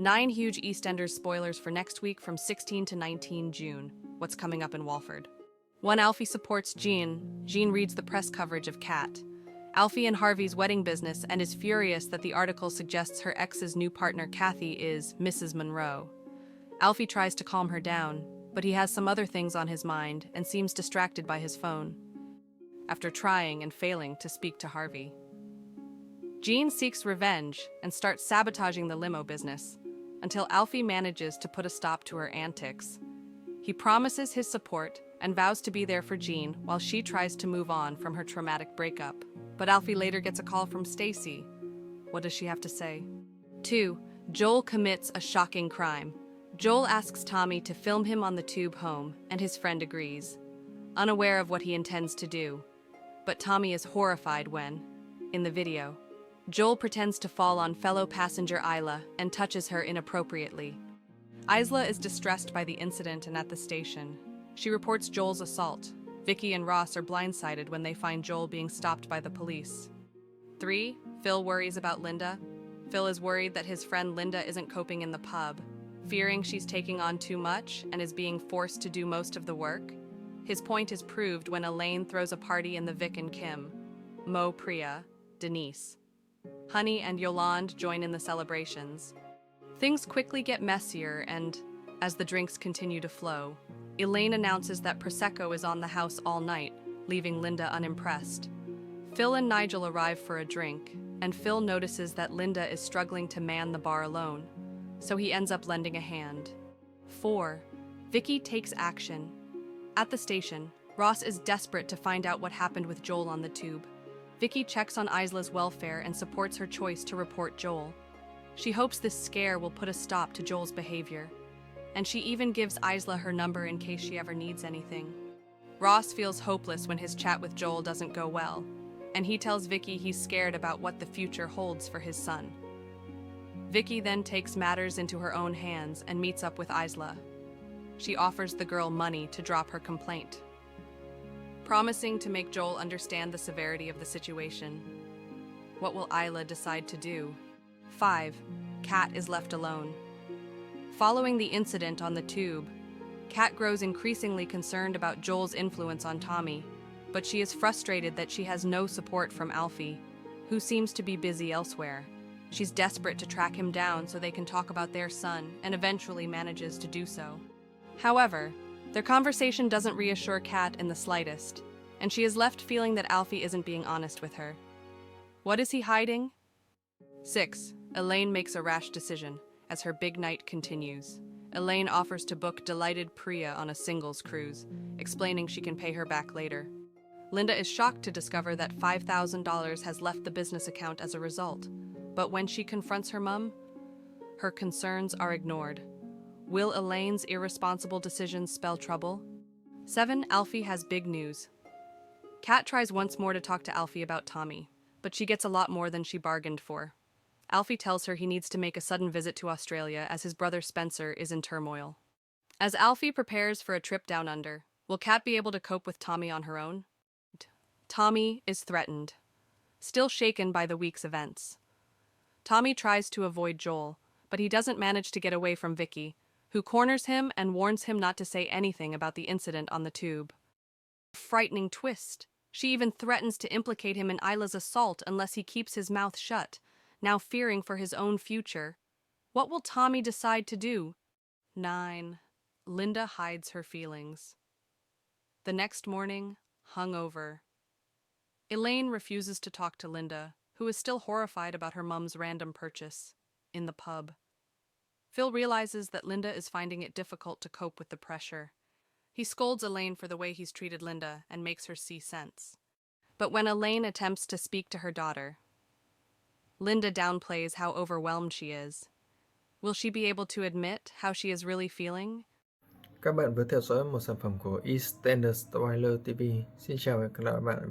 9 huge EastEnders spoilers for next week from 16 to 19 June. What's coming up in Walford? 1. Alfie supports Jean. Jean reads the press coverage of Kat. Alfie and Harvey's wedding business and is furious that the article suggests her ex's new partner Kathy is Mrs. Monroe. Alfie tries to calm her down, but he has some other things on his mind and seems distracted by his phone, after trying and failing to speak to Harvey. Jean seeks revenge and starts sabotaging the limo business, until Alfie manages to put a stop to her antics. He promises his support and vows to be there for Jean while she tries to move on from her traumatic breakup. But Alfie later gets a call from Stacy. What does she have to say? 2. Joel commits a shocking crime. Joel asks Tommy to film him on the tube home, and his friend agrees, unaware of what he intends to do. But Tommy is horrified when, in the video, Joel pretends to fall on fellow passenger Isla and touches her inappropriately. Isla is distressed by the incident and at the station. She reports Joel's assault. Vicky and Ross are blindsided when they find Joel being stopped by the police. 3. Phil worries about Linda. Phil is worried that his friend Linda isn't coping in the pub, fearing she's taking on too much and is being forced to do most of the work. His point is proved when Elaine throws a party in the Vic and Kim, Mo, Priya, Denise. Honey and Yolande join in the celebrations. Things quickly get messier and, as the drinks continue to flow, Elaine announces that Prosecco is on the house all night, leaving Linda unimpressed. Phil and Nigel arrive for a drink, and Phil notices that Linda is struggling to man the bar alone, so he ends up lending a hand. 4. Vicky takes action. At the station, Ross is desperate to find out what happened with Joel on the tube. Vicky checks on Isla's welfare and supports her choice to report Joel. She hopes this scare will put a stop to Joel's behavior, and she even gives Isla her number in case she ever needs anything. Ross feels hopeless when his chat with Joel doesn't go well, and he tells Vicky he's scared about what the future holds for his son. Vicky then takes matters into her own hands and meets up with Isla. She offers the girl money to drop her complaint, promising to make Joel understand the severity of the situation. What will Isla decide to do? 5. Kat is left alone. Following the incident on the tube, Kat grows increasingly concerned about Joel's influence on Tommy, but she is frustrated that she has no support from Alfie, who seems to be busy elsewhere. She's desperate to track him down so they can talk about their son, and eventually manages to do so. However, their conversation doesn't reassure Kat in the slightest, and she is left feeling that Alfie isn't being honest with her. What is he hiding? 6. Elaine makes a rash decision as her big night continues. Elaine offers to book delighted Priya on a singles cruise, explaining she can pay her back later. Linda is shocked to discover that $5,000 has left the business account as a result, but when she confronts her mum, her concerns are ignored. Will Elaine's irresponsible decisions spell trouble? 7. Alfie has big news. Kat tries once more to talk to Alfie about Tommy, but she gets a lot more than she bargained for. Alfie tells her he needs to make a sudden visit to Australia as his brother Spencer is in turmoil. As Alfie prepares for a trip down under, will Kat be able to cope with Tommy on her own? Tommy is threatened, still shaken by the week's events. Tommy tries to avoid Joel, but he doesn't manage to get away from Vicky, who corners him and warns him not to say anything about the incident on the tube. A frightening twist. She even threatens to implicate him in Isla's assault unless he keeps his mouth shut, now fearing for his own future. What will Tommy decide to do? 9. Linda hides her feelings. The next morning, hungover. Elaine refuses to talk to Linda, who is still horrified about her mum's random purchase in the pub. Phil realizes that Linda is finding it difficult to cope with the pressure. He scolds Elaine for the way he's treated Linda and makes her see sense. But when Elaine attempts to speak to her daughter, Linda downplays how overwhelmed she is. Will she be able to admit how she is really feeling? Các bạn vừa theo dõi một sản phẩm của EastEnders Trailer TV. Xin chào và hẹn gặp lại các bạn.